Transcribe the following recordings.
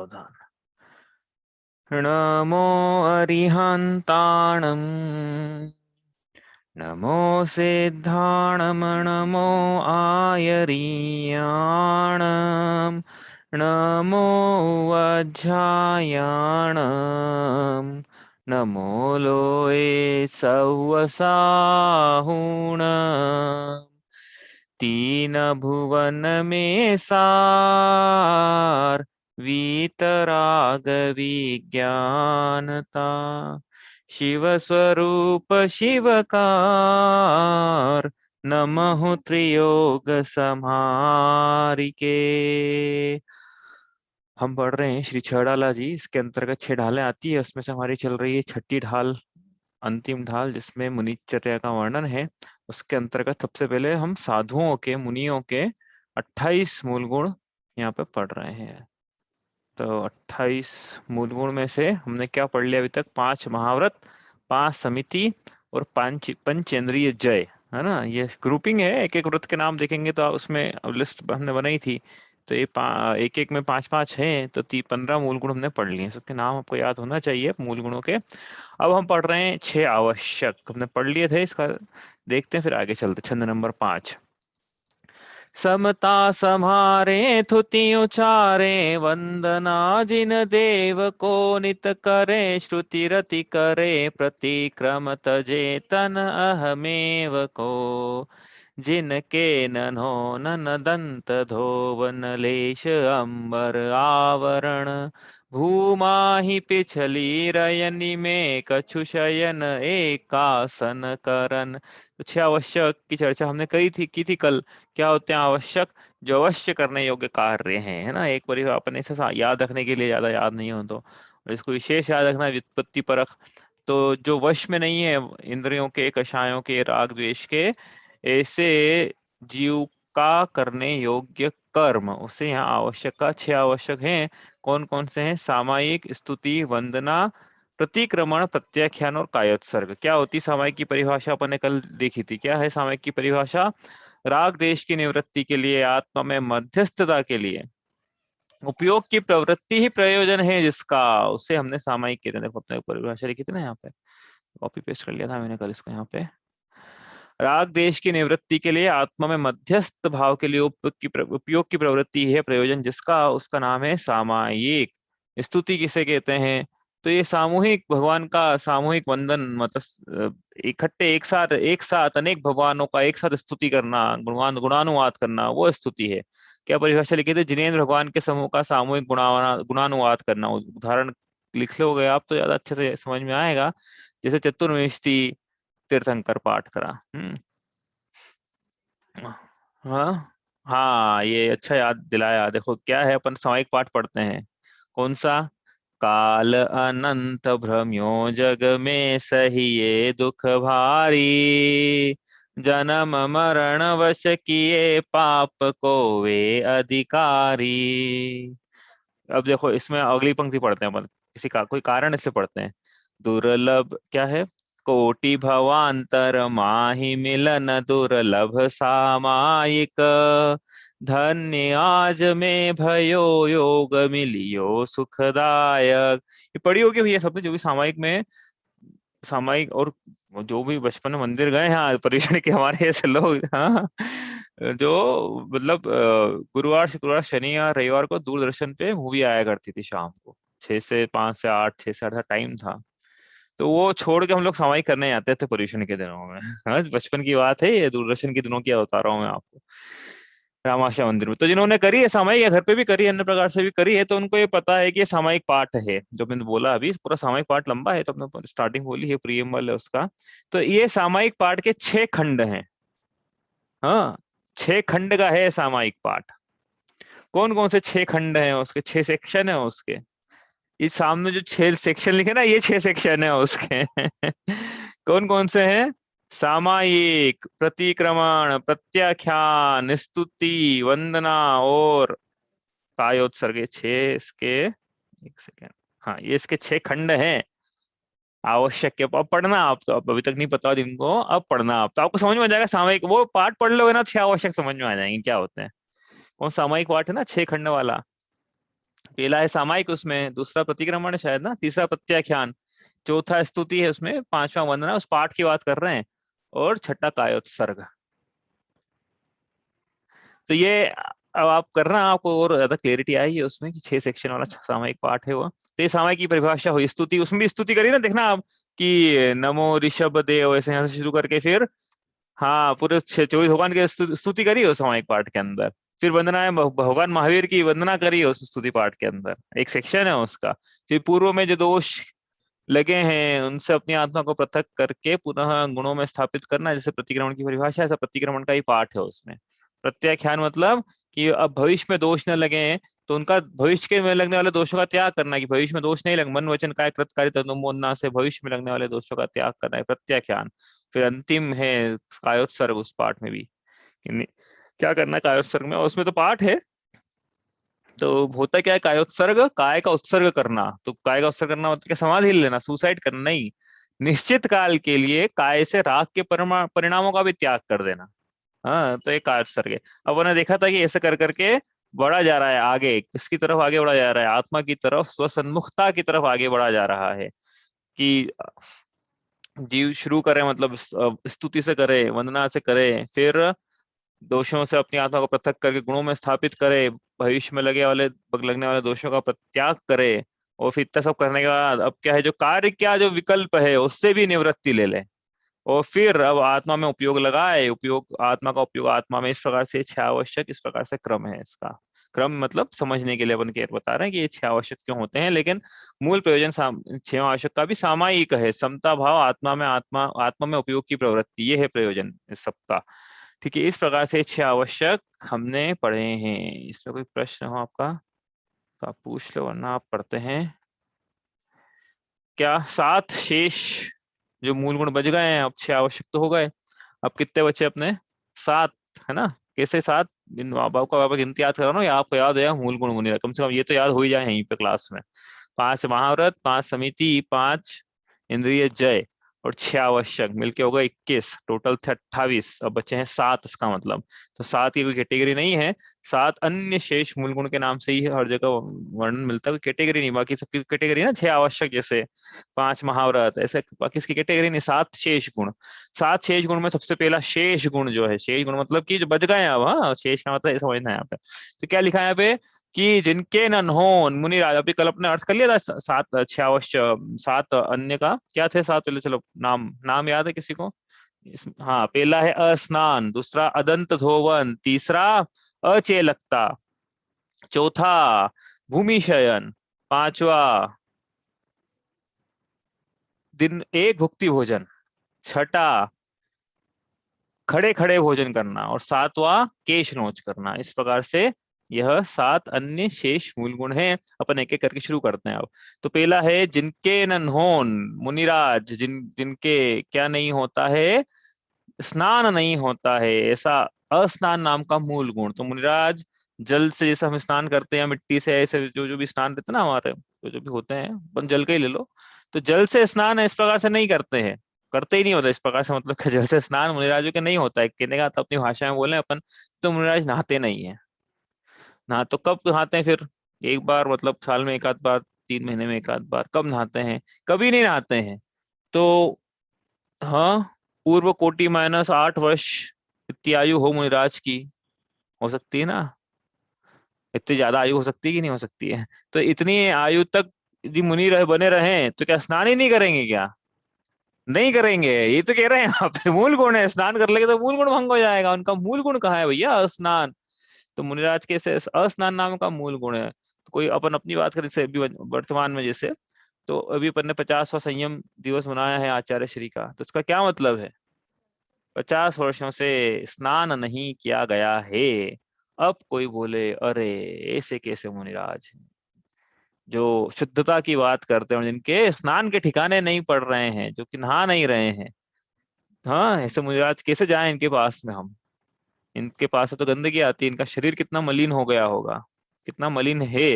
सावधान। नमो अरिहन्ताणम् नमो सिद्धाणं नमो आयरीयाणं नमो वज्झायाणं नमो लोये सव्वसाहुणं तीन भुवन में सार वीतराग विज्ञानता शिव स्वरूप शिवकार नमः त्रियोग समारिके। हम पढ़ रहे हैं श्री छह ढाला जी। इसके अंतर्गत 6 ढालें आती है, उसमें से हमारी चल रही है छठी ढाल, अंतिम ढाल, जिसमें मुनिचर्या का वर्णन है। उसके अंतर्गत सबसे पहले हम साधुओं के, मुनियों के 28 मूल गुण यहाँ पे पढ़ रहे हैं। तो 28 मूल गुण में से हमने क्या पढ़ लिया अभी तक? 5 महाव्रत, 5 समिति और पंचेंद्रिय जय, है ना। ये ग्रुपिंग है, एक एक व्रत के नाम देखेंगे तो उसमें लिस्ट हमने बनाई थी। तो ये एक एक में 5-5 हैं, तो 15 मूल गुण हमने पढ़ लिए। सबके नाम आपको याद होना चाहिए मूल गुणों के। अब हम पढ़ रहे हैं 6 आवश्यक, हमने पढ़ लिए थे। इसका देखते हैं, फिर आगे चलते। छंद नंबर 5। समता सम्हारे थुति उचारे वंदना जिन देव को नित करे श्रुति रति करे प्रतिक्रम तजे तन अहमेव को जिनके नन्हो नन दंत धोवन लेश अंबर आवरण भूमाहि पिछली रयनि में कछु शयन एकासन करन। तो 6 आवश्यक की चर्चा हमने की थी कल। क्या होते हैं आवश्यक? जो अवश्य करने योग्य कार्य हैं, है ना। एक बार अपने से याद रखने के लिए, ज्यादा याद नहीं हो तो। और इसको विशेष याद रखना, व्युत्पत्ति परख। तो जो वश में नहीं है इंद्रियों के, कषायों के, राग द्वेष के, ऐसे जीव का करने योग्य कर्म, उसे यहाँ आवश्यक का 6 आवश्यक हैं। कौन कौन से हैं? सामायिक, स्तुति, वंदना, प्रतिक्रमण, प्रत्याख्यान और कायोत्सर्ग। क्या होती सामायिक की परिभाषा? अपन ने कल देखी थी। क्या है सामायिक की परिभाषा? राग देश की निवृत्ति के लिए, आत्मा में मध्यस्थता के लिए उपयोग की प्रवृत्ति ही प्रयोजन है जिसका, उसे हमने सामायिक कहते हैं। देखो अपने परिभाषा लिखी थी ना, यहाँ पे कॉपी पेस्ट कर लिया था मैंने कल इसको। यहाँ पे राग देश की निवृत्ति के लिए आत्मा में मध्यस्थ भाव के लिए उपयोग की प्रवृत्ति है प्रयोजन जिसका, उसका नाम है सामायिक। स्तुति किसे कहते हैं? तो ये सामूहिक भगवान का सामूहिक वंदन, मतलब इकट्ठे एक साथ अनेक भगवानों का एक साथ स्तुति करना, गुणानुवाद करना, वो स्तुति है। क्या परिभाषा लिखी थी? जिनेन्द्र भगवान के समूह का सामूहिक गुणानुवाद करना। उदाहरण लिख लोगे आप तो ज्यादा अच्छे से समझ में आएगा। जैसे चतुर्विंशति तीर्थंकर पाठ करा। हाँ हाँ, ये अच्छा याद दिलाया। देखो क्या है, अपन सामयिक पाठ पढ़ते हैं। कौन सा? काल अनंत भ्रम्यो जग में सहिए दुख भारी जन्म मरण वश किए पाप को वे अधिकारी। अब देखो इसमें अगली पंक्ति पढ़ते हैं अपन, किसी का कोई कारण इससे पढ़ते हैं। दुर्लभ क्या है? कोटि भवांतर माहि मिलन दुर्लभ सामायिक धन्य आज में भयो योग मिलियो सुखदायक। ये पढ़ी होगी भैया सबने, जो भी सामायिक में, सामायिक और जो भी बचपन में मंदिर गए हैं परिजन के हमारे ऐसे लोग, हाँ, जो मतलब गुरुवार शुक्रवार शनि या रविवार को दूरदर्शन पे मूवी आया करती थी शाम को 6 से 5 से 8, 6 से 8 टाइम था। तो वो छोड़ के हम लोग सामायिक करने जाते थे पर्यूषण के दिनों में। हाँ, बचपन की बात है ये, दूरदर्शन के दिनों की बता रहा हूँ मैं आपको। रामाशा मंदिर में तो जिन्होंने करी है सामायिक, या घर पे भी करी है, अन्य प्रकार से भी करी है, तो उनको ये पता है कि ये सामायिक पाठ है। जो मैंने बोला अभी पूरा सामायिक पाठ लंबा है, तो अपने स्टार्टिंग बोली है प्रियम्बल है उसका। तो ये सामायिक पाठ के 6 खंड हैं। हाँ, 6 खंड का है सामायिक पाठ। कौन कौन से 6 खंड हैं उसके? 6 सेक्शन है उसके। इस सामने जो 6 सेक्शन लिखे ना, ये 6 सेक्शन है उसके। कौन कौन से हैं? सामायिक, प्रतिक्रमण, प्रत्याख्यान, स्तुति, वंदना और कायोत्सर्ग। ये 6 इसके, एक सेकेंड, हाँ ये इसके 6 खंड हैं आवश्यक के। अब पढ़ना आप, तो अब अभी तक नहीं पता जिनको, अब पढ़ना आप, तो आपको समझ में आ जाएगा। सामयिक वो पाठ पढ़ लोगे ना, 6 आवश्यक समझ में आ जाएंगे क्या होते हैं। कौन सामयिक पाठ है ना 6 खंड वाला, पहला है सामायिक, उसमें दूसरा प्रतिक्रमण है शायद ना, तीसरा प्रत्याख्यान, चौथा स्तुति है उसमें, पांचवा वंदना, उस पाठ की बात कर रहे हैं, और छठा कायोत्सर्ग। तो ये अब आप करना, आपको और ज्यादा क्लियरिटी आएगी उसमें कि 6 सेक्शन वाला सामायिक पाठ है वो। तो ये सामायिक की परिभाषा हुई, स्तुति, उसमें भी स्तुति करी ना, देखना आप कि नमो ऋषभ देव, ऐसे यहाँ से शुरू करके फिर, हाँ पूरे 24 भगवान की स्तुति करी है उस सामायिक पाठ के अंदर। फिर वंदना है भगवान महावीर की वंदना करी है उस स्तुति पाठ के अंदर, एक सेक्शन है उसका। फिर पूर्व में जो दोष लगे हैं उनसे अपनी आत्मा को पृथक करके पुनः गुणों में स्थापित करना, जैसे प्रतिक्रमण की परिभाषा है, ऐसा प्रतिक्रमण का ही पाठ है उसमें। प्रत्याख्यान मतलब कि अब भविष्य में दोष न लगे हैं, तो उनका भविष्य के में लगने वाले दोषों का त्याग करना है, कि भविष्य में दोष नहीं लगे, मन वचन काय कृतकारी तदनुमोदना से भविष्य में लगने वाले दोषों का त्याग करना है, प्रत्याख्यान। फिर अंतिम है कायोत्सर्ग, उस पाठ में भी क्या करना है कायोत्सर्ग में, और उसमें तो पाठ है। तो होता क्या है कायोत्सर्ग, काय का उत्सर्ग करना, तो काय का उत्सर्ग करना मतलब क्या, समाधि लेना, सुसाइड करना नहीं, निश्चित काल के लिए काय से राग के परिणामों का भी त्याग कर देना। हाँ, तो ये कायोत्सर्ग है। अब उन्होंने देखा था कि ऐसे कर करके बढ़ा जा रहा है आगे, किसकी तरफ आगे बढ़ा जा रहा है, आत्मा की तरफ, स्वसन्मुखता की तरफ आगे बढ़ा जा रहा है, कि जीव शुरू करे, मतलब स्तुति से करे, वंदना से करे, फिर दोषों से अपनी आत्मा को पृथक करके गुणों में स्थापित करे, भविष्य में लगने वाले दोषों का त्याग करे, और फिर इतना सब करने के बाद अब क्या है, जो कार्य क्या जो विकल्प है उससे भी निवृत्ति ले ले, और फिर अब आत्मा में उपयोग लगाए, उपयोग आत्मा का उपयोग आत्मा में, इस प्रकार से 6 आवश्यक, इस प्रकार से क्रम है इसका। क्रम मतलब समझने के लिए अपन के बता रहे हैं कि ये 6 आवश्यक क्यों होते हैं, लेकिन मूल प्रयोजन 6 आवश्यक का भी सामायिक है, समता भाव, आत्मा में उपयोग की प्रवृत्ति, ये है प्रयोजन इस सबका। ठीक है, इस प्रकार से 6 आवश्यक हमने पढ़े हैं। इसमें कोई प्रश्न हो आपका तो आप पूछ लो, वरना आप पढ़ते हैं। क्या 7 शेष जो मूल गुण बच गए हैं, अब 6 आवश्यक तो हो गए, अब कितने बचे अपने, 7, है ना। कैसे 7, इन माँ बाप का बाबा गिनती याद करो ना, या आपको याद हो या मूल गुण मुनि, कम से कम ये तो याद हो ही जाए यहीं पे क्लास में। 5 महाव्रत, 5 समिति, 5 इंद्रिय जय, और 6 आवश्यक मिलके हो गए 21, टोटल थे 28, अब बचे हैं 7, इसका मतलब। तो 7 की कोई कैटेगरी नहीं है, 7 अन्य शेष मूल गुण के नाम से ही हर जगह वर्णन मिलता है, कोई कैटेगरी नहीं, बाकी सबकी कैटेगरी ना 6 आवश्यक जैसे 5 महाव्रत, ऐसे बाकी इसकी कैटेगरी नहीं, 7 शेष गुण। 7 शेष गुण में सबसे पहला शेष गुण जो है, शेष गुण मतलब कि जो बच गए हैं अब, हाँ शेष का मतलब समझना है यहाँ पे। तो क्या लिखा है यहाँ पे कि जिनके न हो मुनि राज, अभी कल अपने अर्थ कर लिया था 7 6 अवश्य, 7 अन्य का क्या थे 7, चलो चलो नाम नाम याद है किसी को, हाँ पहला है अस्नान, दूसरा अदंत धोवन, तीसरा अचेलकता, चौथा भूमि शयन, पांचवा दिन एक भुक्ति भोजन, छठा खड़े खड़े भोजन करना, और सातवां केश नोच करना। इस प्रकार से यह 7 अन्य शेष मूल गुण हैं। अपन एक एक करके शुरू करते हैं अब। तो पहला है जिनके न होन मुनिराज, जिनके क्या नहीं होता है, स्नान नहीं होता है, ऐसा अस्नान नाम का मूल गुण। तो मुनिराज जल से जैसे हम स्नान करते हैं, मिट्टी से, ऐसे जो जो भी स्नान रहते हैं ना हमारे, जो जो भी होते हैं, अपन जल के ही ले लो, तो जल से स्नान इस प्रकार से नहीं करते हैं, करते ही नहीं होता इस प्रकार से, मतलब कि जल से स्नान मुनिराजों के नहीं होता है, कहने का तो अपनी भाषा में बोले अपन, तो मुनिराज नहाते नहीं है। नहा तो कब नहाते हैं फिर, एक बार, मतलब साल में एक आध बार, 3 महीने में एक आध बार, कब नहाते हैं, कभी नहीं नहाते हैं। तो हाँ, पूर्व कोटि -8 वर्ष इतनी आयु हो मुनिराज की, हो सकती है ना, इतनी ज्यादा आयु हो सकती है कि नहीं हो सकती है, तो इतनी आयु तक यदि मुनि बने रहे तो क्या स्नान ही नहीं करेंगे क्या, नहीं करेंगे, ये तो कह रहे हैं यहाँ पे मूल गुण है, स्नान कर लेंगे तो मूल गुण भंग हो जाएगा, उनका मूल गुण कहाँ है भैया, स्नान। तो मुनिराज के से स्नान नाम का मूल गुण है। तो कोई अपन अपनी बात करें, जैसे अभी वर्तमान में, जैसे तो अभी अपन ने 50वां संयम दिवस मनाया है आचार्य श्री का, तो इसका क्या मतलब है, 50 वर्षों से स्नान नहीं किया गया है। अब कोई बोले अरे ऐसे कैसे मुनिराज, जो शुद्धता की बात करते हैं, जिनके स्नान के ठिकाने नहीं पड़ रहे हैं, जो कि नहा नहीं रहे हैं, हाँ ऐसे मुनिराज कैसे जाएं इनके पास में हम, इनके पास से तो गंदगी आती है, इनका शरीर कितना मलिन हो गया होगा, कितना मलिन है।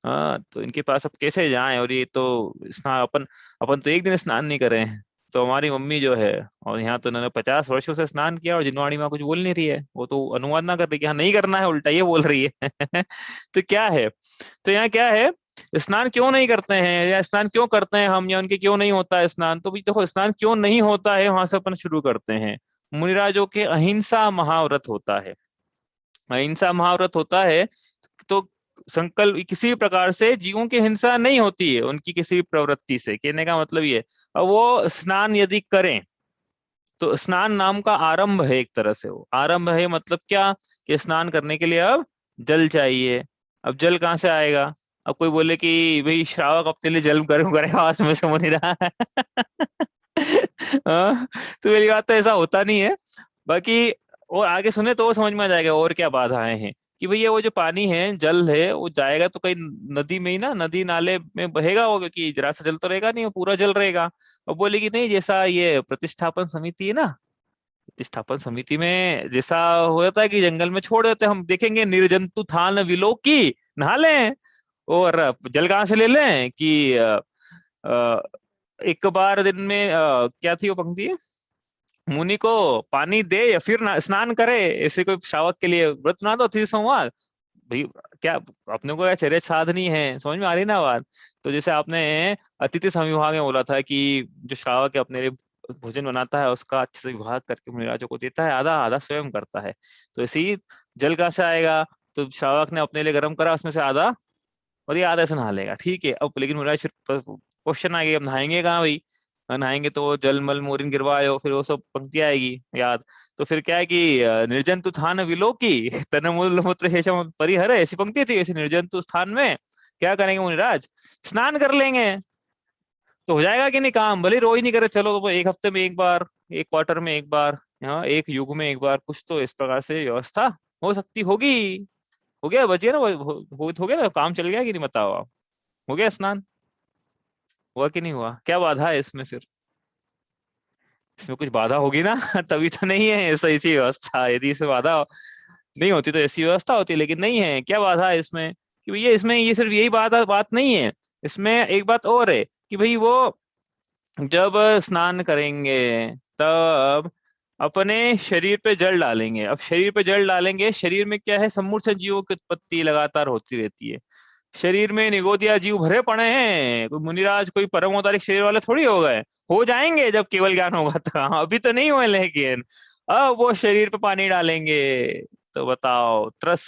हाँ, तो इनके पास अब कैसे जाएं, और ये तो स्नान अपन अपन तो एक दिन स्नान नहीं करे हैं, तो हमारी मम्मी जो है, और यहाँ तो उन्होंने 50 वर्षों से स्नान किया और जिनवाणी माँ कुछ बोल नहीं रही है, वो तो अनुवाद ना कर रही कि हाँ नहीं करना है, उल्टा ये बोल रही है। तो क्या है, तो यहाँ क्या है, स्नान क्यों नहीं करते हैं या स्नान क्यों करते हैं हम, या उनके क्यों नहीं होता है स्नान, तो भी देखो स्नान क्यों नहीं होता है वहां से अपन शुरू करते हैं। मुनिराजों के अहिंसा महाव्रत होता है। अहिंसा महाव्रत होता है, तो संकल्प किसी भी प्रकार से जीवों की हिंसा नहीं होती है उनकी किसी भी प्रवृत्ति से, कहने का मतलब ये। अब वो स्नान यदि करें तो स्नान नाम का आरंभ है, एक तरह से वो आरंभ है, मतलब क्या, कि स्नान करने के लिए अब जल चाहिए। अब जल कहाँ से आएगा, अब कोई बोले कि भाई श्रावक अपने लिए जल गर्म करेगा, उसमें से हो नहीं रहा है। तो मेरी बात तो ऐसा होता नहीं है। बाकी और आगे सुने तो वो समझ में आ जाएगा और क्या बाधाएं हैं, कि भैया वो जो पानी है, जल है, वो जाएगा तो कहीं नदी में ही ना, नदी नाले में बहेगा वो, क्योंकि जरा सा जल तो रहेगा नहीं, वो पूरा जल रहेगा। और बोले कि नहीं, जैसा ये प्रतिष्ठापन समिति है ना, प्रतिष्ठापन समिति में जैसा हो जाता है कि जंगल में छोड़ देते हैं, हम देखेंगे निर्जंतु थान विलोकी, नहा लें। और जल कहाँ से ले लें कि अ, एक बार दिन में क्या थी वो पंक्ति, मुनि को पानी दे या फिर स्नान करे, ऐसे कोई श्रावक के लिए व्रत ना दो अतिथि संवाद। भाई क्या अपने को चर्या साधनी है, समझ में आ रही ना बात। तो जैसे आपने अतिथि संविभाग में बोला था कि जो श्रावक है अपने लिए भोजन बनाता है उसका अच्छे से विभाग करके मुनिराजों को देता है, आधा आधा स्वयं करता है। तो ऐसे ही जल कहाँ से आएगा, तो श्रावक ने अपने लिए गर्म करा, उसमें से आधा, और ये आधा से नहा लेगा, ठीक है। अब लेकिन मुनिराज फिर क्वेश्चन आ गया, अब नहाएंगे कहाँ भाई, नहाएंगे तो जल मल मोरिन गिरवायो, फिर वो सब पंक्ति आएगी याद। तो फिर क्या है कि निर्जंतु स्थान विलोकी तन मूल मूत्र शेषम परिहर, ऐसी पंक्ति थी। ऐसी निर्जंतु स्थान में क्या करेंगे मुनिराज, स्नान कर लेंगे। तो हो जाएगा कि नहीं काम, भले रोज नहीं करे, चलो तो एक हफ्ते में एक बार, एक क्वार्टर में एक बार, हाँ एक युग में एक बार, कुछ तो इस प्रकार से व्यवस्था हो सकती होगी। हो गया, बचिए ना, हो गया ना, काम चल गया कि नहीं बताओ आप। हो गया स्नान, हुआ कि नहीं हुआ, क्या बाधा है इसमें फिर, इसमें कुछ बाधा होगी ना। तभी तो नहीं है ऐसा, ऐसी व्यवस्था, यदि इसमें बाधा नहीं होती तो ऐसी व्यवस्था होती, लेकिन नहीं है, क्या बाधा है इसमें, कि भैया इसमें ये सिर्फ यही बात नहीं है, इसमें एक बात और है, कि भाई वो जब स्नान करेंगे तब अपने शरीर पे जल डालेंगे। अब शरीर पे जल डालेंगे, शरीर में क्या है, सम्मूर्छन जीवों की उत्पत्ति लगातार होती रहती है। शरीर में निगोदिया जीव भरे पड़े हैं, कोई मुनिराज कोई परम अवतारिक शरीर वाले थोड़ी हो गए, हो जाएंगे जब केवल ज्ञान होगा तो, हाँ, अभी तो नहीं हुए, लेकिन अब वो शरीर पे पानी डालेंगे। तो बताओ, त्रस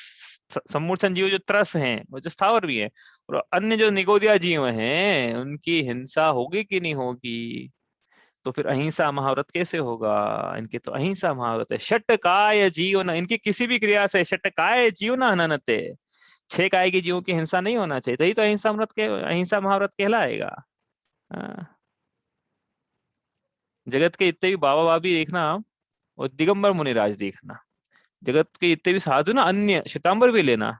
सम्मूर्छन जीव जो त्रस हैं, वो जो स्थावर भी है, और अन्य जो निगोदिया जीव हैं, उनकी हिंसा होगी कि नहीं होगी। तो फिर अहिंसा महाव्रत कैसे होगा, इनके तो अहिंसा महाव्रत है। षट्काय जीव न, इनकी किसी भी क्रिया से षट्काय जीव न हननते, 6 काय के जीवों की हिंसा नहीं होना चाहिए, तभी तो अहिंसा महाव्रत कहलाएगा। हाँ, जगत के इतने भी बाबा बाबी देखना आप, और दिगंबर मुनिराज देखना, जगत के इतने भी साधु ना, अन्य श्वेतांबर भी लेना,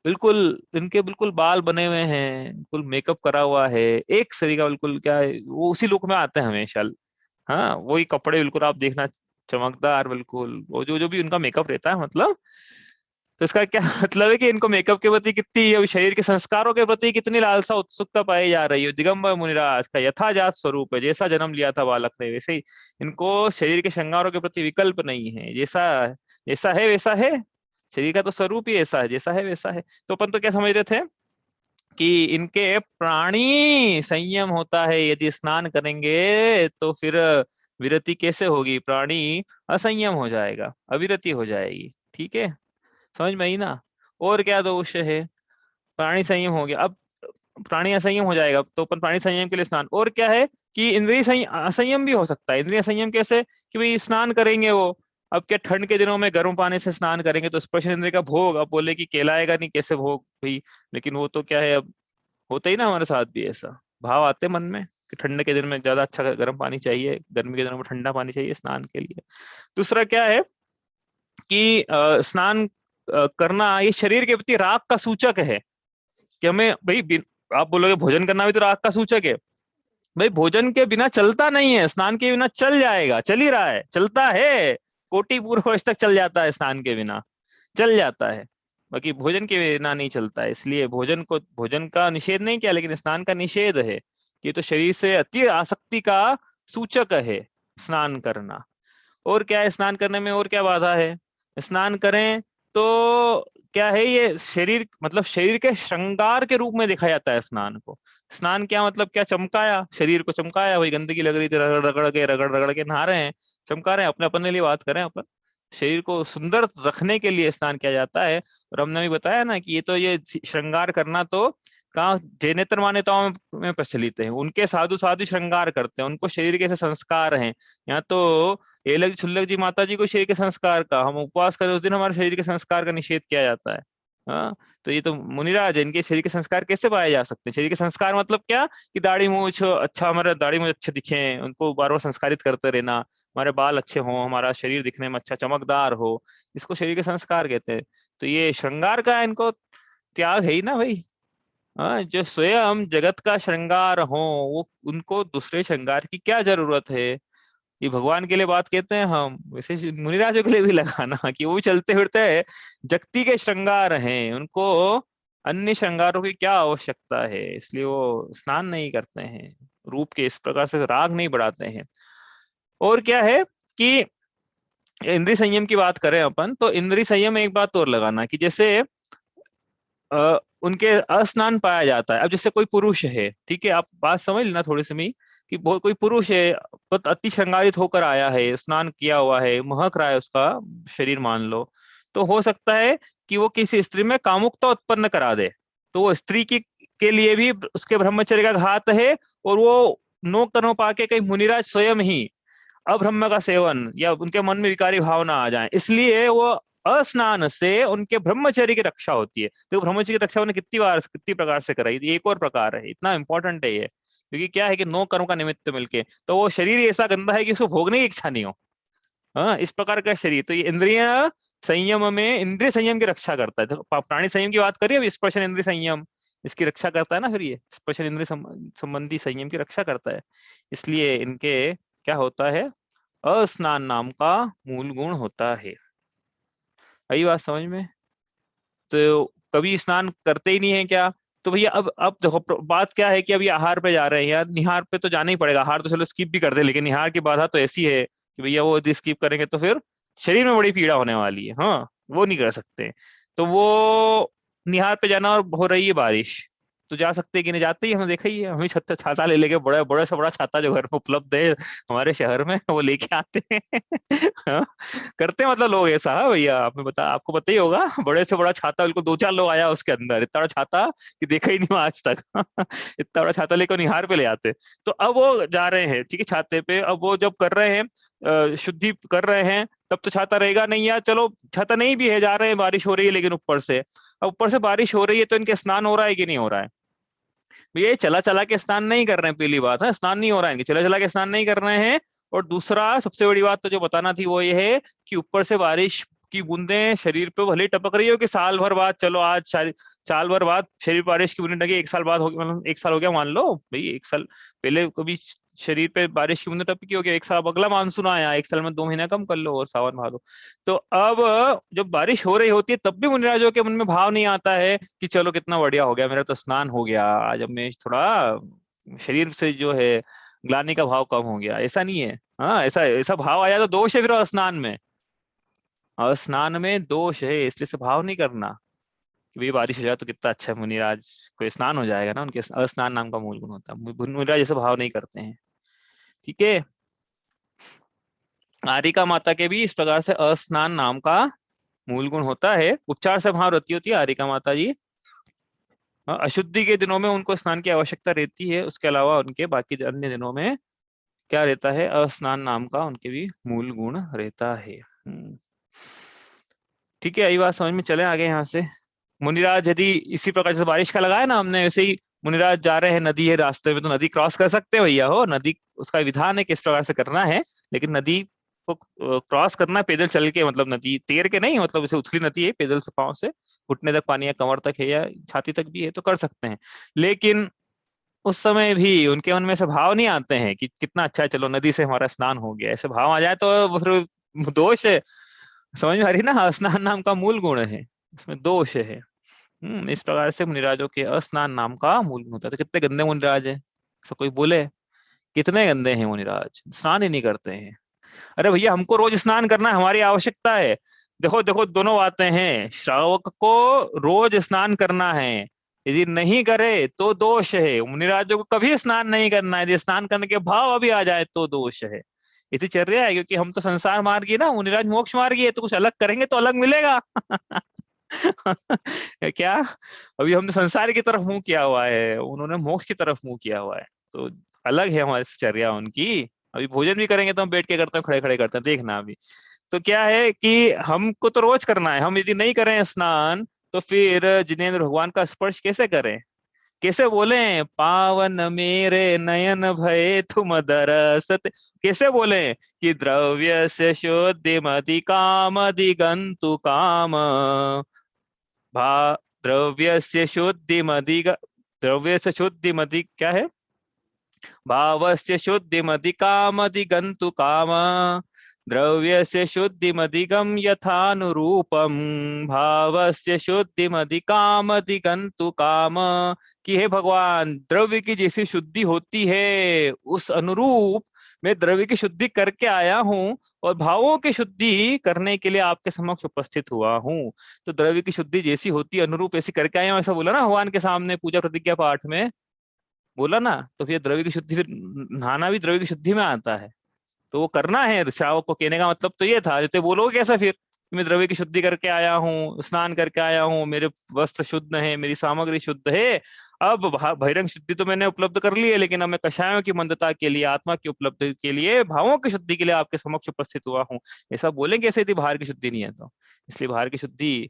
बिल्कुल इनके बिल्कुल बाल बने हुए हैं, बिल्कुल मेकअप करा हुआ है, एक शरीर का बिल्कुल, क्या है वो उसी लुक में आते हैं हमेशा। हाँ वही कपड़े बिल्कुल आप देखना, चमकदार बिल्कुल, वो जो जो भी उनका मेकअप रहता है मतलब। तो इसका क्या मतलब है कि इनको मेकअप के प्रति कितनी, अभी शरीर के संस्कारों के प्रति कितनी लालसा उत्सुकता पाई जा रही है। दिगंबर मुनिराज का यथाजात स्वरूप है, जैसा जन्म लिया था बालक ने वैसे ही, इनको शरीर के श्रृंगारों के प्रति विकल्प नहीं है, जैसा जैसा है वैसा है। शरीर का तो स्वरूप ही ऐसा है, जैसा है वैसा है। तो अपन तो क्या समझ रहे थे कि इनके प्राणी संयम होता है, यदि स्नान करेंगे तो फिर विरति कैसे होगी, प्राणी असंयम हो जाएगा, अविरति हो जाएगी, ठीक है, समझ में आई ना। और क्या दोष है, प्राणी संयम हो गया, अब प्राणी असंयम हो जाएगा तो अपन प्राणी संयम के लिए स्नान, और क्या है कि इंद्रिय असंयम भी हो सकता है। इंद्रिय संयम कैसे, कि भाई स्नान करेंगे वो, अब क्या ठंड के दिनों में गर्म पानी से स्नान करेंगे तो स्पर्श इंद्रिय का भोग, अब बोले कि कहलाएगा नहीं, कैसे भोग भाई। लेकिन वो तो क्या है, अब होता ही ना हमारे साथ भी ऐसा भाव आते मन में, कि ठंड के दिन में ज्यादा अच्छा गर्म पानी चाहिए, गर्मी के दिनों में ठंडा पानी चाहिए स्नान के लिए। दूसरा क्या है कि स्नान करना ये शरीर के प्रति राग का सूचक है, कि हमें भाई आप बोलोगे भोजन करना भी तो राग का सूचक है। भाई भोजन के बिना चलता नहीं है, स्नान के बिना चल जाएगा, चल ही रहा है, चलता है, कोटि पूर्व वर्ष तक चल जाता है, स्नान के बिना चल जाता है, बाकी भोजन के बिना नहीं चलता है। इसलिए भोजन का निषेध नहीं किया, लेकिन स्नान का निषेध है। ये तो शरीर से अति आसक्ति का सूचक है स्नान करना। और क्या है स्नान करने में, और क्या बाधा है? स्नान करें तो क्या है, ये शरीर मतलब शरीर के श्रृंगार के रूप में देखा जाता है स्नान को। स्नान क्या मतलब, क्या चमकाया, शरीर को चमकाया, वही गंदगी लग रही थी, रगड़ रगड़ के नहा रहे हैं, चमका रहे हैं, अपने अपने लिए बात करें, अपन शरीर को सुंदर रखने के लिए स्नान किया जाता है। और हमने भी बताया ना कि ये श्रृंगार करना तो कहाँ जैनेतर मान्यताओं में प्रचलित है, उनके साधु साधु श्रृंगार करते हैं, उनको शरीर के ऐसे संस्कार हैं। यहाँ तो एलग छुल्लक जी माता जी को शरीर के संस्कार का, हम उपवास करें उस दिन हमारे शरीर के संस्कार का निषेध किया जाता है। हाँ, तो ये तो मुनिराज है, इनके शरीर के संस्कार कैसे पाए जा सकते हैं? शरीर के संस्कार मतलब क्या, कि दाढ़ी मूछ अच्छा, हमारे दाढ़ी मूछ अच्छे दिखे, उनको बार बार संस्कारित करते रहना, हमारे बाल अच्छे हों, हमारा शरीर दिखने में अच्छा चमकदार हो, इसको शरीर के संस्कार कहते हैं। तो ये श्रृंगार का इनको त्याग है ही ना भाई। हाँ, जो स्वयं जगत का श्रृंगार हो, वो उनको दूसरे श्रृंगार की क्या जरूरत है? ये भगवान के लिए बात कहते हैं हम, वैसे मुनिराजों के लिए भी लगाना कि वो भी चलते फिरते जगती के श्रृंगार हैं, उनको अन्य श्रृंगारों की क्या आवश्यकता है, इसलिए वो स्नान नहीं करते हैं, रूप के इस प्रकार से राग नहीं बढ़ाते हैं। और क्या है कि इंद्रिय संयम की बात करें अपन, तो इंद्रिय संयम में एक बात और लगाना कि जैसे उनके अस्नान पाया जाता है। अब जैसे कोई पुरुष है, ठीक है, आप बात समझ लेना थोड़ी सी में, कि बहुत कोई पुरुष है, बहुत अति श्रृंगारित होकर आया है, स्नान किया हुआ है, महक रहा है उसका शरीर मान लो, तो हो सकता है कि वो किसी स्त्री में कामुकता उत्पन्न करा दे, तो वो स्त्री की के लिए भी उसके ब्रह्मचर्य का घात है। और वो नो कर्म पाके कहीं मुनिराज स्वयं ही अब्रह्म का सेवन या उनके मन में विकारी भावना आ जाए, इसलिए वो अस्नान से उनके ब्रह्मचर्य की रक्षा होती है। तो ब्रह्मचर्य की रक्षा उन्हें कितनी बार कितनी प्रकार से कराई, एक और प्रकार है, इतना इंपॉर्टेंट है ये, क्योंकि क्या है कि नौ कर्म का निमित्त मिलके तो वो शरीर ऐसा गंदा है कि उसको भोगने की इच्छा नहीं हो। हाँ, इस प्रकार का शरीर, तो ये इंद्रिय संयम में इंद्रिय संयम की रक्षा करता है। तो प्राणी संयम की बात करिए, अब स्पर्शन इंद्रिय संयम इसकी रक्षा करता है ना, फिर ये स्पर्शन इंद्रिय संबंधी संयम की रक्षा करता है। इसलिए इनके क्या होता है, अस्नान नाम का मूल गुण होता है। आई बात समझ में? तो कभी स्नान करते ही नहीं है क्या? तो भैया अब देखो बात क्या है कि अभी आहार पे जा रहे हैं यार, निहार पे तो जाना ही पड़ेगा, आहार तो चलो स्किप भी कर दे, लेकिन निहार की बाधा तो ऐसी है कि भैया वो यदि स्किप करेंगे तो फिर शरीर में बड़ी पीड़ा होने वाली है। हाँ, वो नहीं कर सकते। तो वो निहार पे जाना, और हो रही है बारिश, तो जा सकते हैं कि नहीं? जाते ही, हमने देखा ही है, हम ही छत्ता छाता ले लेके, बड़ा बड़ा से बड़ा छाता जो घर में उपलब्ध है हमारे शहर में, वो लेके आते हैं। हाँ, करते हैं मतलब लोग ऐसा। हाँ भैया, आपको पता ही होगा, बड़े से बड़ा छाता, बिल्कुल दो चार लोग आया उसके अंदर, इतना बड़ा छाता कि देखा ही नहीं हुआ आज तक। इतना बड़ा छाता लेकर निहार पे ले आते। तो अब वो जा रहे हैं, ठीक है, छाते पे, अब वो जब कर रहे हैं शुद्धि कर रहे हैं, तब तो छाता रहेगा नहीं, यार चलो छाता नहीं भी है, जा रहे हैं, बारिश हो रही है, लेकिन ऊपर से, अब ऊपर से बारिश हो रही है, तो इनके स्नान हो रहा है कि नहीं हो रहा है? ये चला चला के स्नान नहीं कर रहे हैं, पहली बात है, स्नान नहीं हो रहा है इनके, चला चला के स्नान नहीं कर रहे हैं। और दूसरा सबसे बड़ी बात तो जो बताना थी वो ये है कि ऊपर से बारिश की बूंदें शरीर पे भले टपक रही हो, कि साल भर बाद, चलो आज साल भर बाद शरीर पर बारिश की बूंदें टपकी, एक साल बाद हो गया, मतलब एक साल हो गया मान लो भाई, एक साल पहले कभी शरीर पे बारिश की बूंदें टपकी हो गया, एक साल, अब अगला मानसून आया, एक साल में 2 महीना कम कर लो, और सावन भादो। तो अब जब बारिश हो रही होती है, तब भी मुनिराजों के मन में भाव नहीं आता है कि चलो कितना बढ़िया हो गया, मेरा तो स्नान हो गया आज, अब मैं थोड़ा शरीर से जो है ग्लानि का भाव कम हो गया, ऐसा नहीं है। हाँ, ऐसा ऐसा भाव आया तो दोष है फिर स्नान में, और स्नान में दोष है, इसलिए से भाव नहीं करना कि भाई बारिश हो जाए तो कितना अच्छा है, मुनिराज को स्नान हो जाएगा ना, उनके स्नान नाम का मूल गुण होता है, मुनिराज ऐसे भाव नहीं करते हैं। ठीक है, आरिका माता के भी इस प्रकार से अस्नान नाम का मूल गुण होता है। उपचार से भाव रती होती है आरिका माता जी। अशुद्धि के दिनों में उनको स्नान की आवश्यकता रहती है, उसके अलावा उनके बाकी अन्य दिनों में क्या रहता है, अस्नान नाम का उनके भी मूल गुण रहता है। ठीक है, यही बात समझ में, चले आगे यहाँ से। मुनिराज यदि इसी प्रकार से बारिश का लगाया ना हमने, वैसे ही मुनिराज जा रहे हैं, नदी है रास्ते में, तो नदी क्रॉस कर सकते हैं भैया, हो नदी उसका विधान है किस प्रकार से करना है, लेकिन नदी को क्रॉस करना पैदल चल के, मतलब नदी तैर के नहीं, मतलब जैसे उथली नदी है, पैदल से पांव से घुटने तक पानी, या कमर तक है, या छाती तक भी है, तो कर सकते हैं। लेकिन उस समय भी उनके मन में ऐसे भाव नहीं आते हैं कि कितना अच्छा है, चलो नदी से हमारा स्नान हो गया, ऐसे भाव आ जाए तो फिर दोष है। समझ में आ रही ना, स्नान नाम का मूल गुण है, इसमें दोष है। इस प्रकार से मुनिराजों के अस्नान नाम का मूल गुण होता है। तो कितने गंदे मुनिराज है, ऐसा कोई बोले कितने गंदे हैं मुनिराज, स्नान ही नहीं करते हैं। अरे भैया हमको रोज स्नान करना है, हमारी आवश्यकता है। देखो देखो दोनों बातें हैं, श्रावक को रोज स्नान करना है, यदि नहीं करे तो दोष है। मुनिराजों को कभी स्नान नहीं करना है, यदि स्नान करने के भाव अभी आ जाए तो दोष है। इसी चल रहा है, क्योंकि हम तो संसार मार्गी ना, मुनिराज मोक्ष मार्गी है, तो कुछ अलग करेंगे तो अलग मिलेगा। क्या, अभी हमने संसार की तरफ मुंह किया हुआ है, उन्होंने मोक्ष की तरफ मुंह किया हुआ है, तो अलग है हमारी चर्या उनकी। अभी भोजन भी करेंगे तो हम बैठ के करते हैं, खड़े खड़े करते हैं, देखना अभी। तो क्या है कि हमको तो रोज करना है, हम यदि नहीं करें स्नान तो फिर जिनेंद्र भगवान का स्पर्श कैसे करें, कैसे बोले, पावन मेरे नयन भये तुम दरसत, कैसे बोले कि द्रव्य से शुद्धि मति काम दिगंतु काम, भा द्रव्य से शुद्धि मति, द्रव्य से शुद्धि मति क्या है, भावस्य शुद्धिमधिकामधिगन्तु काम, द्रव्यस्य शुद्धिमधिगम यथानुरूपम, भावस्य शुद्धिमधिकामधिगन्तु काम। कि हे भगवान, द्रव्य की जैसी शुद्धि होती है उस अनुरूप मैं द्रव्य की शुद्धि करके आया हूँ, और भावों की शुद्धि करने के लिए आपके समक्ष उपस्थित हुआ हूँ। तो द्रव्य की शुद्धि जैसी होती है अनुरूप ऐसी करके आया हूँ, ऐसा बोला ना भगवान के सामने पूजा प्रतिज्ञा पाठ में, बोला ना। तो फिर द्रव्य की शुद्धि, फिर नहाना भी द्रव्य की शुद्धि में आता है, तो वो करना है श्रावक को। कहने का मतलब तो ये था, जैसे बोलोगे कैसा फिर कि मैं द्रव्य की शुद्धि करके आया हूँ, स्नान करके आया हूँ, मेरे वस्त्र शुद्ध है, मेरी सामग्री शुद्ध है, अब बहिरंग शुद्धि तो मैंने उपलब्ध कर ली है, लेकिन अब मैं कषायों की मंदता के लिए, आत्मा की उपलब्धि के लिए, भावों की शुद्धि के लिए आपके समक्ष उपस्थित हुआ हूँ। ऐसा बोलेंगे ऐसे, यदि बाहर की शुद्धि नहीं है तो। इसलिए बाहर की शुद्धि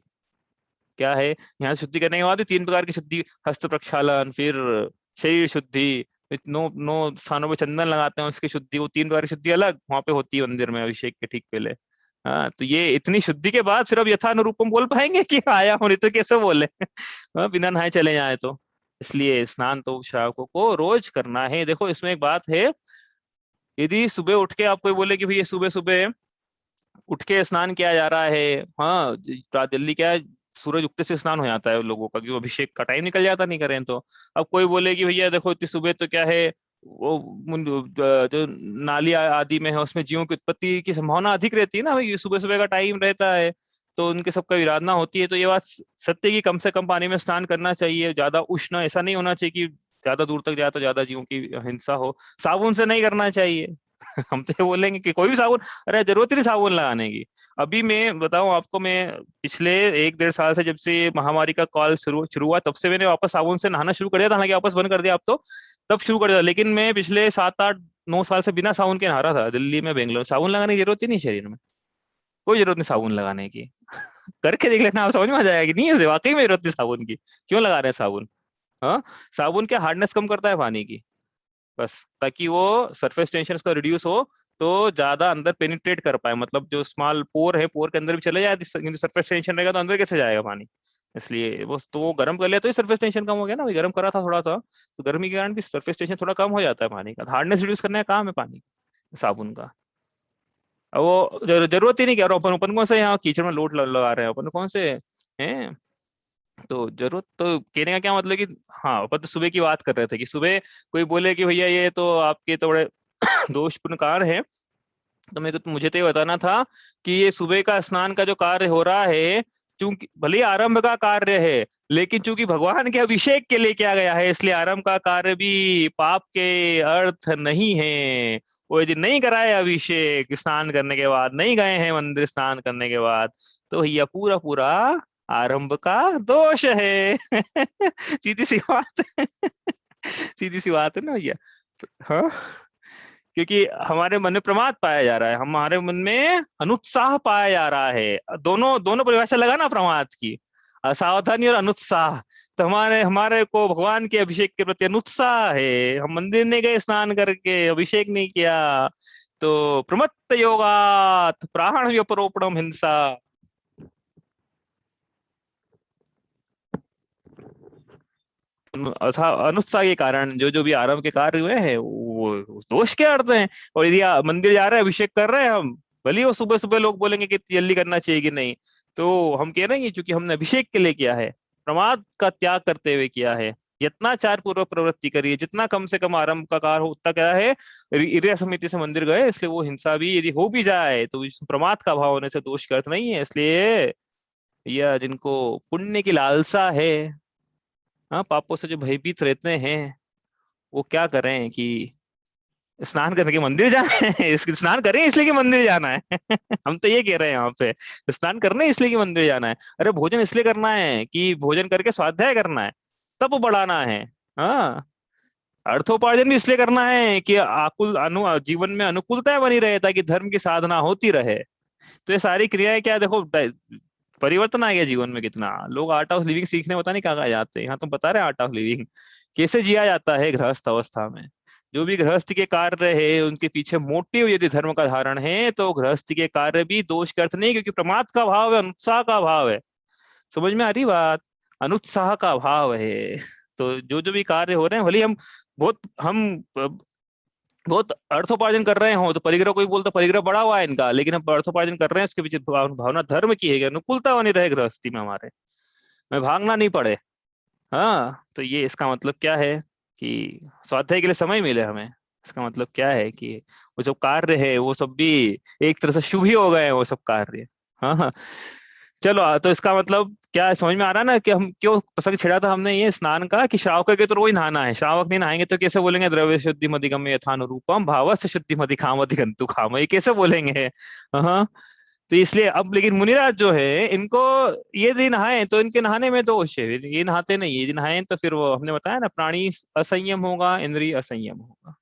क्या है, यहाँ शुद्धि करने के बाद भी 3 प्रकार की शुद्धि, हस्त प्रक्षालन, फिर शरीर शुद्धि, नो नो स्थानों पे चंदन लगाते हैं उसकी शुद्धि, वो 3 प्रकार की शुद्धि अलग वहां पे होती है मंदिर में अभिषेक के ठीक पहले। हाँ, तो ये इतनी शुद्धि के बाद फिर अब यथानुरूपम बोल पाएंगे कि आया हूँ, नहीं तो कैसे बोले। हाँ, बिना नहाए चले जाए तो। इसलिए स्नान तो श्रावकों को रोज करना है। देखो इसमें एक बात है, यदि सुबह उठ के आप कोई बोले कि भैया सुबह सुबह उठ के स्नान किया जा रहा है, हाँ रात जल्दी क्या है, सूरज उगते से स्नान हो जाता है लोगों का, क्योंकि अभिषेक का टाइम निकल जाता नहीं करें तो। अब कोई बोले कि भैया देखो इतनी सुबह तो क्या है, वो जो नाली आदि में है उसमें जीवों की उत्पत्ति की संभावना अधिक रहती है ना, भाई सुबह सुबह का टाइम रहता है, तो उनके सबका विराधना होती है। तो ये बात सत्य की, कम से कम पानी में स्नान करना चाहिए, ज्यादा उष्ण ऐसा नहीं होना चाहिए कि ज्यादा दूर तक जाए तो ज्यादा जीवों की हिंसा हो। साबुन से नहीं करना चाहिए। हम तो ये बोलेंगे कि कोई भी साबुन, अरे जरूरत ही नहीं साबुन लगाने की। अभी मैं बताऊं आपको, मैं पिछले 1 डेढ़ साल से, जब से महामारी का काल शुरू शुरू हुआ, तब से मैंने वापस साबुन से नहाना शुरू कर दिया था, हालांकि वापस बंद कर दिया अब तो, तब शुरू कर दिया। लेकिन मैं पिछले 7 8 9 साल से बिना साबुन के नहा रहा था, दिल्ली में, बेंगलोर। साबुन लगाने की जरूरत ही नहीं शरीर में, कोई जरूरत नहीं साबुन लगाने की। करके देख लेना, आप समझ में आ जाएगा कि नहीं है वाकई में जरूरत नहीं साबुन की, क्यों लगा रहे हैं साबुन। हाँ, साबुन क्या हार्डनेस कम करता है पानी की, बस ताकि वो सरफेस टेंशन उसका रिड्यूस हो, तो ज्यादा अंदर पेनिट्रेट कर पाए, मतलब जो स्मॉल पोर है, पोर के अंदर भी चले जाए, सरफेस टेंशन रहेगा तो अंदर कैसे जाएगा पानी। इसलिए वो तो वो गर्म कर लिया तो ही सरफेस टेंशन कम हो गया ना, वही गर्म करा था थोड़ा सा, तो गर्मी के कारण भी सरफेस टेंशन थोड़ा कम हो जाता है पानी का। हार्डनेस रिड्यूस करने का काम है पानी, साबुन का। अब वो जरूरत ही नहीं, कह रहा हूँ अपन अपन कौन से यहाँ कीचड़ में लोट लगा रहे हैं, अपन कौन से हैं। तो जरूरत तो कहने का क्या मतलब कि, हाँ अपन तो सुबह की बात कर रहे थे कि सुबह कोई बोले कि भैया ये तो आपके तो बड़े दोषपूर्ण कार्य है, तो मेरे को, मुझे तो ये बताना था कि ये सुबह का स्नान का जो कार्य हो रहा है, चूंकि भले ही आरंभ का कार्य है, लेकिन चूंकि भगवान के अभिषेक के लिए किया गया है, इसलिए आरंभ का कार्य भी पाप के अर्थ नहीं है। वो यदि नहीं कराए अभिषेक स्नान करने के बाद, नहीं गए हैं मंदिर स्नान करने के बाद, तो भैया पूरा पूरा आरंभ का दोष है। सीधी सी बात है। सीधी सी बात है ना भैया। तो, हाँ, क्योंकि हमारे मन में प्रमाद पाया जा रहा है, हमारे मन में अनुत्साह पाया जा रहा है। दोनों दोनों परिभाषा लगा ना प्रमाद की, असावधानी और अनुत्साह। तो हमारे हमारे को भगवान के अभिषेक के प्रति अनुत्साह है, हम मंदिर नहीं गए स्नान करके, अभिषेक नहीं किया, तो प्रमत्त योगात प्राण व्यपरोपणम हिंसा। अनुत्साह के कारण जो जो भी आरंभ के कार्य हुए हैं वो दोष के अर्थ हैं। और यदि मंदिर जा रहे हैं, अभिषेक कर रहे हैं हम, भले ही वो सुबह सुबह लोग बोलेंगे कि जल्दी करना चाहिए कि नहीं, तो हम कह रहे हैं क्योंकि हमने अभिषेक के लिए किया है, प्रमाद का त्याग करते हुए किया है, यत्नाचार पूर्वक प्रवृत्ति करिए, जितना कम से कम आरंभ का कार हो उतना क्या है, इर्या समिति से मंदिर गए, इसलिए वो हिंसा भी यदि हो भी जाए तो इस प्रमाद का भाव होने से दोष का अर्थ नहीं है। इसलिए यह जिनको पुण्य की लालसा है, हाँ, पापों से जो भयभीत रहते हैं, वो क्या करें कि स्नान करने के मंदिर जाना है। स्नान करें इसलिए कि मंदिर जाना है। हम तो ये कह रहे हैं यहाँ पे, स्नान करने इसलिए कि मंदिर जाना है। अरे भोजन इसलिए करना है कि भोजन करके स्वाध्याय करना है, तप बढ़ाना है। हाँ, अर्थोपार्जन भी इसलिए करना है कि जीवन में अनुकूलता बनी रहे, ताकि धर्म की साधना होती रहे। तो ये सारी क्रियाएं क्या, देखो परिवर्तन आ गया जीवन में। कितना लोग आर्ट ऑफ लिविंग सीखने पता नहीं कहाँ जाते हैं। यहाँ तो बता रहे हैं आर्ट ऑफ लिविंग कैसे जिया जाता है गृहस्थ अवस्था में। जो भी गृहस्थी के कार्य है उनके पीछे मोटिव यदि धर्म का धारण है, तो गृहस्थी के कार्य भी दोष के अर्थ नहीं, क्योंकि प्रमाद का भाव है, अनुत्साह का भाव है। समझ में आ रही बात? अनुत्साह का भाव है। तो जो जो भी कार्य हो रहे हैं, भले हम बहुत अर्थोपार्जन कर रहे हो, तो परिग्रह कोई बोलता परिग्रह बड़ा हुआ है इनका, लेकिन हम अर्थोपार्जन कर रहे हैं, उसके पीछे भावना धर्म की है कि अनुकूलता बनी रहे गृहस्थी में हमारे, में भागना नहीं पड़े। हाँ, तो ये इसका मतलब क्या है कि स्वाध्याय के लिए समय मिले हमें। इसका मतलब क्या है कि वो जो कार्य है वो सब भी एक तरह से शुभ ही हो गए हैं वो सब कार्य। हाँ हाँ, चलो तो इसका मतलब क्या समझ में आ रहा है ना कि हम क्यों प्रसंग छेड़ा था हमने ये स्नान का, कि श्रावक के तो रोज नहाना है। श्रावक नहीं नहाएंगे तो कैसे बोलेंगे द्रव्य शुद्धि मधिगम यथानुरूपम भावस्य शुद्धि मधिखाम अधिगंतु खाम, ये कैसे बोलेंगे? हाँ, तो इसलिए अब लेकिन मुनिराज जो है इनको ये यदि नहाए तो इनके नहाने में दोष है, ये नहाते नहीं है। यदि नहाए तो फिर वो हमने बताया ना, प्राणी असंयम होगा, इंद्रिय असंयम होगा।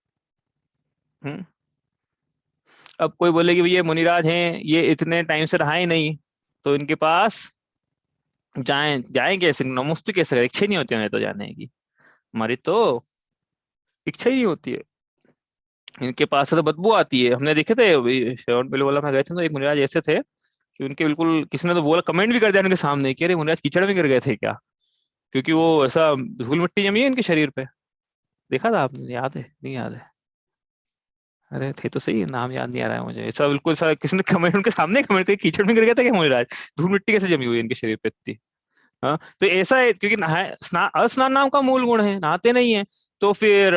अब कोई बोले कि ये मुनिराज हैं, ये इतने टाइम से नहाए नहीं, तो इनके पास जाएं कैसे, नमुस्त कैसे करें? इच्छा नहीं होती हमें तो जाने की, हमारी तो इच्छा ही नहीं होती है। इनके पास से तो बदबू आती है। हमने देखे थे श्रवण बेलगोला में गए थे, तो एक मुनिराज ऐसे थे कि उनके बिल्कुल किसी ने तो बोला, कमेंट भी कर दिया उनके सामने कि अरे मुनिराज कीचड़ में गिर गए थे क्या, क्योंकि वो ऐसा धूल मिट्टी जमी है इनके शरीर पे। देखा था आपने? याद है? नहीं याद है? अरे थे तो सही, नाम याद नहीं आ रहा है मुझे। ऐसा बिल्कुल सा किसी ने कमेंट उनके सामने कमेंट किया, कीचड़ में गिर गया था क्या मुनिराज, धूल मिट्टी कैसे जमी हुई है इनके शरीर पे इतनी। हाँ, तो ऐसा है क्योंकि स्नान नाम का मूल गुण है, नहाते नहीं है। तो फिर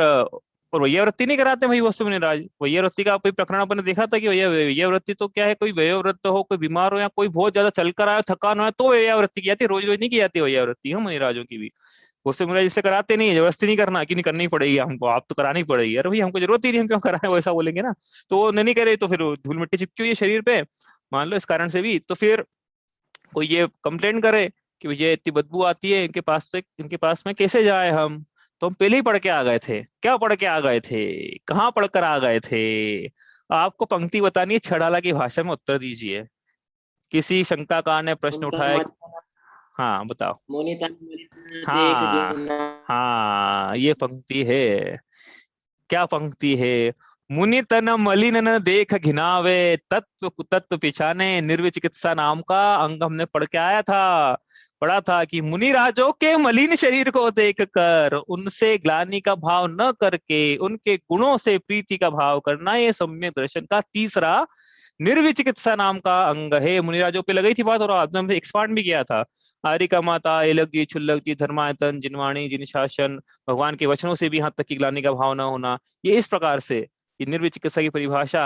और वैयावृत्ति नहीं कराते भाई वस्तु निराज। वैयावृत्ति का कोई प्रकरण अपन ने देखा था कि वैयावृत्ति तो क्या है, कोई वयोवृत्त हो, कोई बीमार हो, या कोई बहुत ज्यादा चल कर आए, थकान हो, तो वैयावृत्ति की जाती है, रोज रोज नहीं की जाती वैयावृत्ति हम मुनिराजों की भी। वस्तु निराज इसलिए कराते नहीं है, जबरदस्ती नहीं करना कि नहीं करनी पड़ेगी हमको, आप तो करानी पड़ेगी। अरे भाई हमको जरूरत ही नहीं, हम क्यों कराएं, वैसा बोलेंगे ना। तो वो नहीं करे तो फिर धूल मिट्टी चिपकी हुई है शरीर पे, मान लो इस कारण से भी, तो फिर कोई ये कंप्लेन करे कि भैया इतनी बदबू आती है इनके पास से, इनके पास में कैसे जाए हम, तो हम पहले ही पढ़ के आ गए थे। क्या पढ़ के आ गए थे, कहाँ पढ़कर आ गए थे? आपको पंक्ति बतानी है, छड़ाला की भाषा में उत्तर दीजिए। किसी शंकाकार ने प्रश्न उनका उठाया। मत हाँ बताओ। मुनि तन देख हाँ जितना। हाँ, ये पंक्ति है। क्या पंक्ति है? मुनि तन मलिन न देख घिनावे, तत्व कुतत्व पिछाने, निर्विचिकित्सा नाम का अंग हमने पढ़ के आया था। पढ़ा था कि मुनि राजों के मलिन शरीर को देखकर उनसे ग्लानि का भाव न करके उनके गुणों से प्रीति का भाव करना, ये सम्यक दर्शन का तीसरा निर्विचिकित्सा नाम का अंग है। मुनिराजों पे लगाई थी बात, और आपने हमने एक्सपांड भी किया था। आरिका माता, एलक जी, छुल्लक जी, धर्मायतन, जिनवाणी, जिन शासन, भगवान के वचनों से भी यहाँ तक की ग्लानि का भाव न होना। ये इस प्रकार से ये निर्विचिकित्सा की परिभाषा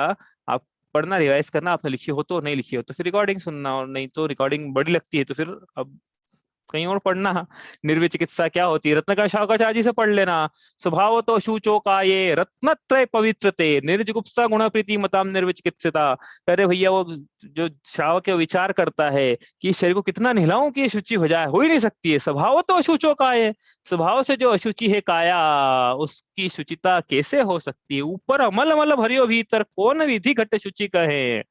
आप पढ़ना, रिवाइज करना, आपने लिखी हो तो, नहीं लिखी हो तो फिर रिकॉर्डिंग सुनना, और नहीं तो रिकॉर्डिंग बड़ी लगती है तो फिर अब कहीं और पढ़ना। निर्विचिकित्सा क्या होती है, रत्नकर शाकाचार्य जी से पढ़ लेना। स्वभाव तो शूचो का ये रत्नत्रय पवित्रते निर्जुगुप्सा गुण प्रीति मताम निर्विचिकित्सिता। अरे भैया वो जो श्रावक के विचार करता है कि शरीर को कितना नहलाऊं कि ये शुचि हो जाए, हो ही नहीं सकती है। स्वभाव तो अशुचो का है, स्वभाव से जो अशुचि है काया, उसकी शुचिता कैसे हो सकती है? ऊपर अमल अमल भरियो भीतर कौन विधि घट शुचि कहे,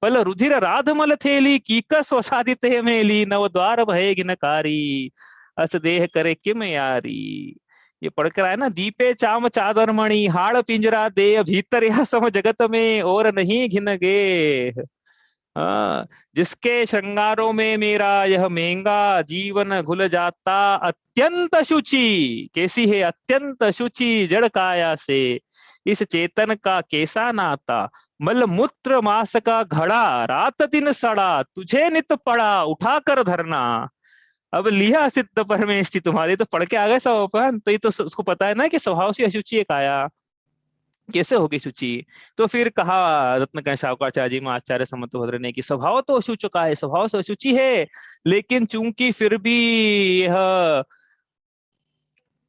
पल रुधिर राधमल थेली कीकस वसादित मेली, नव द्वार भय गिनकारी, अस देह करे किम यारी। ये पढ़कर आया ना, दीपे चाम चादर मणि हाड़ पिंजरा दे भीतर यह सम जगत में और नहीं घिन गे। हाँ, जिसके श्रृंगारों में मेरा यह महंगा जीवन घुल जाता, अत्यंत शुचि कैसी है, अत्यंत शुचि जड़ काया से इस चेतन का कैसा नाता, मल मूत्र मास का घड़ा रात दिन सड़ा तुझे नित पड़ा उठा कर धरना। अब लिया सिद्ध परमेष्टि, तुम्हारी तो पढ़ के आ गए सब अपन, तो ये तो उसको पता है ना कि स्वभाव से अशुचि एक आया, कैसे होगी शुचि। तो फिर कहा रत्न शावकाचार्य जी में आचार्य समंत भद्र ने कि स्वभाव तो अशुच का है, स्वभाव से अशुचि है, लेकिन चूंकि फिर भी यह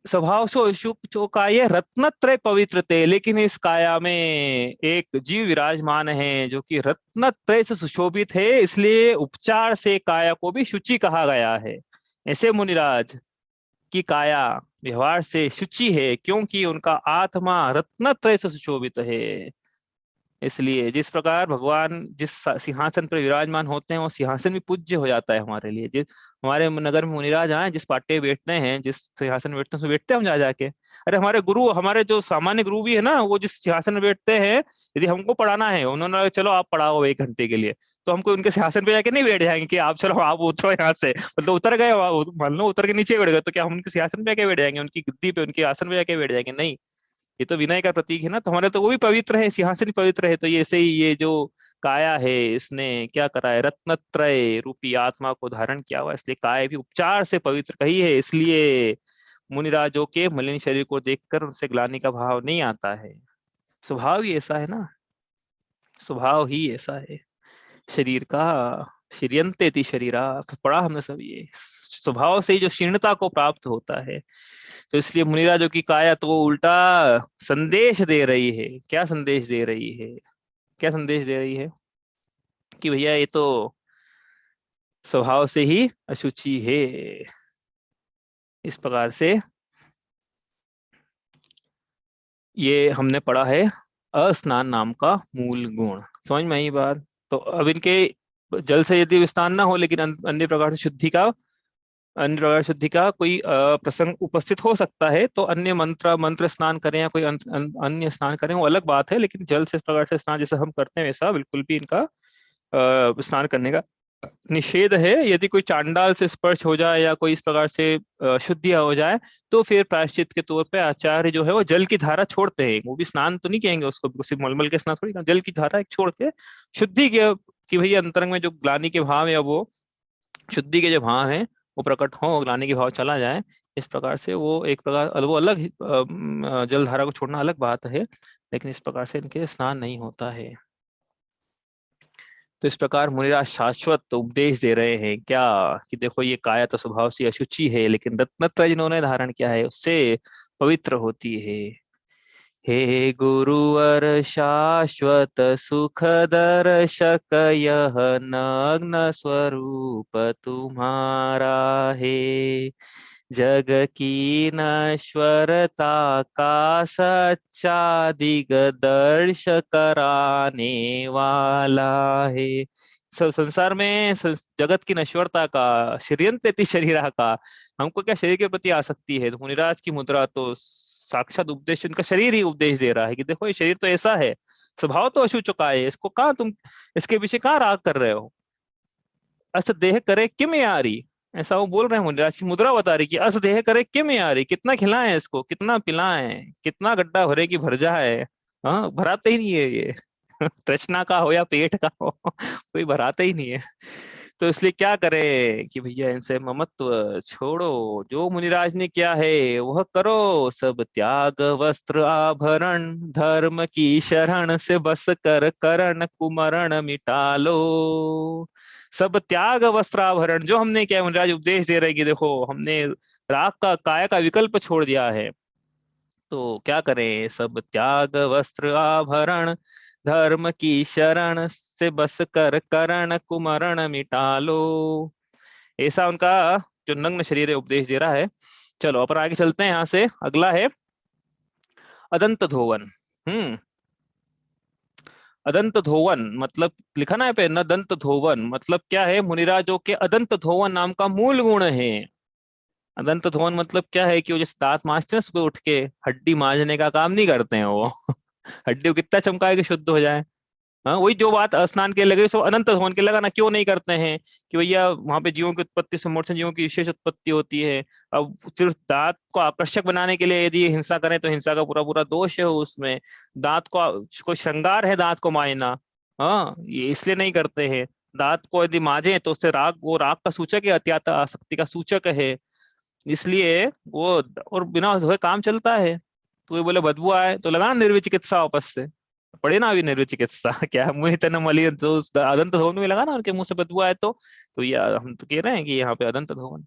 स्वभाव से अशुच का ये रत्नत्रय पवित्र थे, लेकिन इस काया में एक जीव विराजमान है जो कि रत्नत्रय से सुशोभित है, इसलिए उपचार से काया को भी शुचि कहा गया है। ऐसे मुनिराज की काया व्यवहार से शुचि है, क्योंकि उनका आत्मा रत्नत्रय से सुशोभित है। इसलिए जिस प्रकार भगवान जिस सिंहासन पर विराजमान होते हैं, वो सिंहासन भी पूज्य हो जाता है हमारे लिए। जिस हमारे नगर में मुनिराज आए, जिस पाटे बैठते हैं, जिस सिंहासन में बैठते हैं, उसमें बैठते हैं हम जा जाके। अरे हमारे गुरु, हमारे जो सामान्य गुरु भी है ना, वो जिस सिंहासन में बैठते हैं, यदि हमको पढ़ाना है, उन्होंने चलो आप पढ़ाओ 1 घंटे के लिए, तो हमको उनके सिंहासन पे जाके नहीं बैठ जाएंगे कि आप चलो आप उतरो यहाँ से, मतलब उतर गए, मान लो उतर के नीचे बैठ गए, तो क्या हम उनके सिंहासन पे जाके बैठ जाएंगे, उनकी गद्दी पे, उनके आसन पे जाके बैठ जाएंगे? नहीं। ये तो विनय का प्रतीक है ना, तो हमारे तो वो भी पवित्र है, सिंहासन भी पवित्र है। तो ये ऐसे ही ये जो काया है, इसने क्या करा है, रत्नत्रय रूपी आत्मा को धारण किया हुआ, इसलिए काया भी उपचार से पवित्र कही है। इसलिए मुनिराजों के मलिन शरीर को देखकर उनसे ग्लानि का भाव नहीं आता है। स्वभाव ही ऐसा है ना, स्वभाव ही ऐसा है शरीर का। श्रियंते ति शरीरा, पढ़ा हमने सब ये, स्वभाव से ही जो शीर्णता को प्राप्त होता है। तो इसलिए मुनिराजों की काया तो उल्टा संदेश दे रही है। क्या संदेश दे रही है? क्या संदेश दे रही है? कि भैया ये तो स्वभाव से ही अशुचि है। इस प्रकार से ये हमने पढ़ा है अस्नान नाम का मूल गुण। समझ में आई बात? तो अब इनके जल से यदि स्नान ना हो, लेकिन अन्य प्रकार से शुद्धि का, अन्य प्रकार शुद्धि का कोई प्रसंग उपस्थित हो सकता है, तो अन्य मंत्र स्नान करें या कोई अन्य स्नान करें, वो अलग बात है। लेकिन जल से इस प्रकार से स्नान जैसे हम करते हैं, वैसा बिल्कुल भी इनका स्नान करने का निषेध है। यदि कोई चांडाल से स्पर्श हो जाए या कोई इस प्रकार से शुद्धि हो जाए, तो फिर प्रायश्चित के तौर पे आचार्य जो है वो जल की धारा छोड़ते हैं। वो भी स्नान तो नहीं कहेंगे उसको, सिर्फ मलमल के स्नान थोड़ी, जल की धारा एक छोड़ के शुद्धि के, कि भैया अंतरंग में जो ग्लानि के भाव है, वो शुद्धि के जो भाव है वो प्रकट हो, ग्लानि के भाव चला जाए। इस प्रकार से वो एक प्रकार वो अलग जल धारा को छोड़ना अलग बात है, लेकिन इस प्रकार से इनके स्नान नहीं होता है। तो इस प्रकार मुनिराज शाश्वत उपदेश दे रहे हैं क्या, कि देखो ये काया तो स्वभाव से अशुचि है, लेकिन रत्नत्रय जिन्होंने धारण किया है उससे पवित्र होती है। हे गुरुवर शाश्वत सुख दर्शक, यह नग्न स्वरूप तुम्हारा है, जग की नश्वरता का सच्चा दिग्दर्श कराने वाला है। सब संसार में जगत की नश्वरता का, श्रियंतेति शरीरा का, हमको क्या शरीर के प्रति आसक्ति है? तो मुनिराज की मुद्रा तो साक्षात उपदेश, उनका शरीर ही उपदेश दे रहा है कि देखो ये शरीर तो ऐसा है, स्वभाव तो अशुच का है, इसको कहाँ तुम, इसके पीछे कहाँ राग कर रहे हो? अस देह करे किम यारी, ऐसा वो बोल रहे हैं। मुनिराज की मुद्रा बता रही कि अस देह करे किम यारी, कितना खिलाएं इसको, कितना पिलाएं, कितना गड्ढा भरे की भर जाए। हाँ, भराते ही नहीं है ये। तृष्णा का हो या पेट का हो, कोई भराते ही नहीं है। तो इसलिए क्या करें कि भैया इनसे ममत्व छोड़ो, जो मुनिराज ने किया है वह करो। सब त्याग वस्त्र आभरण, धर्म की शरण से बस कर करण कुमरण मिटा लो। सब त्याग वस्त्र आभरण, जो हमने किया, मुनिराज उपदेश दे रहे कि देखो हमने राग का, काया का विकल्प छोड़ दिया है, तो क्या करें? सब त्याग वस्त्र आभरण, धर्म की शरण से बस कर करण कुमरण मिटा लो। ऐसा उनका जो नग्न शरीर है उपदेश दे रहा है। चलो अपन आगे चलते हैं। यहाँ से अगला है अदंत धोवन। अदंत धोवन मतलब लिखा ना है पे, न दंत धोवन मतलब क्या है? मुनिराजों के अदंत धोवन नाम का मूल गुण है। अदंत धोवन मतलब क्या है कि वो जैसे दांत मांजते हैं सुबह उठ के, हड्डी मांजने का काम नहीं करते हैं वो। हड्डी को कितना चमकाए कि शुद्ध हो जाए। हाँ, वही जो बात स्नान के लगे सो अनंत धोवन के लगा ना, क्यों नहीं करते हैं? कि भैया वहां पे जीवों की उत्पत्ति से मोक्ष, जीवों की विशेष उत्पत्ति होती है। अब सिर्फ दांत को आकर्षक बनाने के लिए यदि हिंसा करें, तो हिंसा का पूरा पूरा दोष है उसमें। दांत को कोई श्रृंगार है दांत को मायना, हाँ, ये इसलिए नहीं करते हैं। दांत को यदि माजे तो उससे राग, वो राग का सूचक है, अत्यात आसक्ति का सूचक है, इसलिए वो, और बिना धोए काम चलता है। तो ये बोले बदबू आए तो लगाना निर्विचिकित्सा वापस से, पढ़े ना अभी निर्विचिकित्सा क्या मुंह तन मलिन, तो उस अदंत धोवन में लगा ना, उनके मुंह से बदबू आए तो ये हम तो कह रहे हैं कि यहाँ पे अदंत धोवन।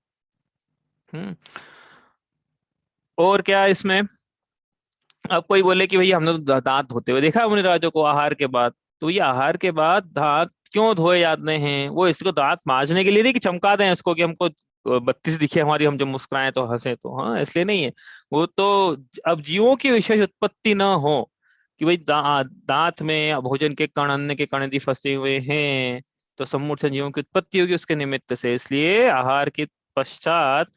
हम्म। और क्या इसमें, अब कोई बोले कि भैया हमने तो दांत धोते हुए देखा है मुनि राजों को आहार के बाद, तो ये आहार के बाद दांत क्यों धोए जाते हैं? वो इसको दांत मांजने के लिए नहीं कि चमका दें इसको कि हमको बत्तीस दिखे हमारी, हम जब मुस्कुराएं तो हंसे तो, हाँ इसलिए नहीं है। वो तो अब जीवों की विशेष उत्पत्ति ना हो कि भाई दांत में भोजन के कण, अन्न के कण यदि फंसे हुए हैं तो सम्मूढ़ जीवों की उत्पत्ति होगी उसके निमित्त से, इसलिए आहार के पश्चात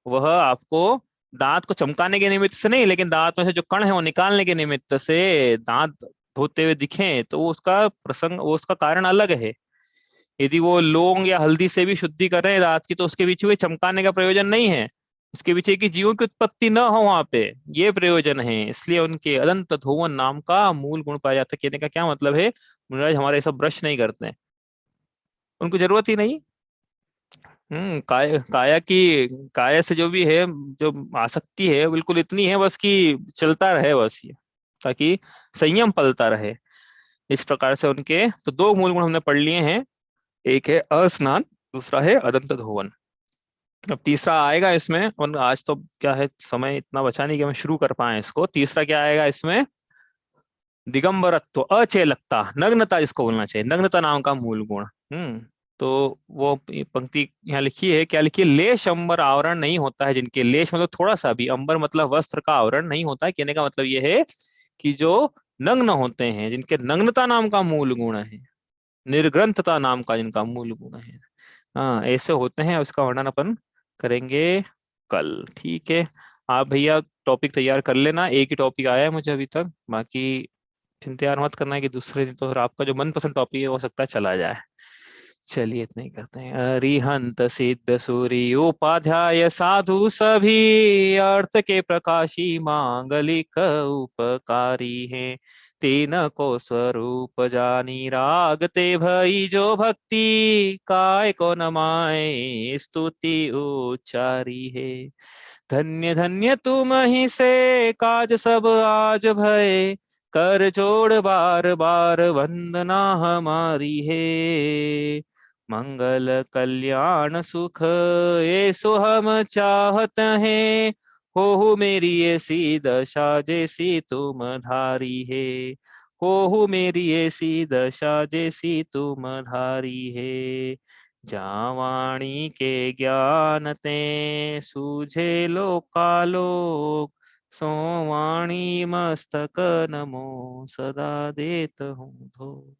वह आपको दांत को चमकाने के निमित्त से नहीं, लेकिन दांत में से जो कण है वो निकालने के निमित्त से दांत धोते हुए दिखें, तो वो उसका प्रसंग, वो उसका कारण अलग है। यदि वो लौंग या हल्दी से भी शुद्धि कर रहे हैं दांत की, तो उसके पीछे भी चमकाने का प्रयोजन नहीं है, उसके पीछे की जीवों की उत्पत्ति न हो वहां पे, ये प्रयोजन है। इसलिए उनके अदंत धोवन नाम का मूल गुण पाया जाता है। कहने का क्या मतलब है, मुनिराज हमारे सब ब्रश नहीं करते हैं, उनको जरूरत ही नहीं। काया की, काया से जो भी है, जो आसक्ति है बिल्कुल इतनी है बस कि चलता रहे बस ये, ताकि संयम पलता रहे। इस प्रकार से उनके तो दो मूल गुण हमने पढ़ लिए हैं, एक है अस्नान, दूसरा है अदंत धोवन। अब तीसरा आएगा इसमें, और आज तो क्या है समय इतना बचा नहीं कि हम शुरू कर पाए इसको। तीसरा क्या आएगा इसमें, दिगंबरत्व, अचेलकता, नग्नता जिसको बोलना चाहिए, नग्नता नाम का मूल गुण। तो वो ये पंक्ति यहाँ लिखी है, क्या लिखी है, लेश अंबर आवरण नहीं होता है जिनके, लेश मतलब थोड़ा सा भी, अंबर मतलब वस्त्र का आवरण नहीं होता है। कहने का मतलब ये है कि जो नग्न होते हैं, जिनके नग्नता नाम का मूल गुण है, निर्ग्रंथता नाम का जिनका मूल गुण है, हाँ ऐसे होते हैं। उसका वर्णन अपन करेंगे कल, ठीक है। आप भैया टॉपिक तैयार कर लेना, एक ही टॉपिक आया है मुझे अभी तक, बाकी इंतजार मत करना है कि दूसरे दिन, तो फिर आपका जो मनपसंद टॉपिक है हो सकता है चला जाए। चलिए इतना ही करते हैं। अरिहंत सिद्ध सूर्य उपाध्याय साधु सभी, अर्थ के प्रकाशी मांगलिक उपकारी हैं। तीन को स्वरूप जानी, राग ते भई जो भक्ति, काय को नमाए स्तुति उच्चारी है। धन्य धन्य तुम ही से काज सब आज भय, कर जोड़ बार बार वंदना हमारी है। मंगल कल्याण सुख ऐसो हम चाहत हैं, हो मेरी ऐसी दशा जैसी तुम धारी है। हो मेरी ऐसी दशा जैसी तुम धारी है। जावाणी के ज्ञान ते सूझे लोकालोक, सोवाणी मस्तक नमो सदा देत हूँ धो।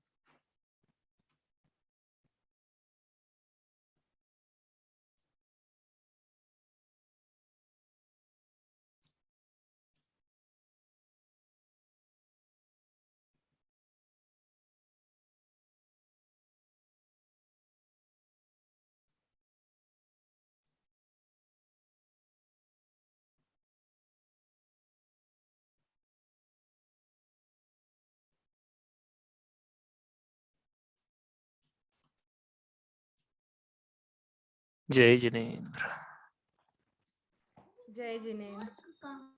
जय जिनेन्द्र। जय जिनेन्द्र।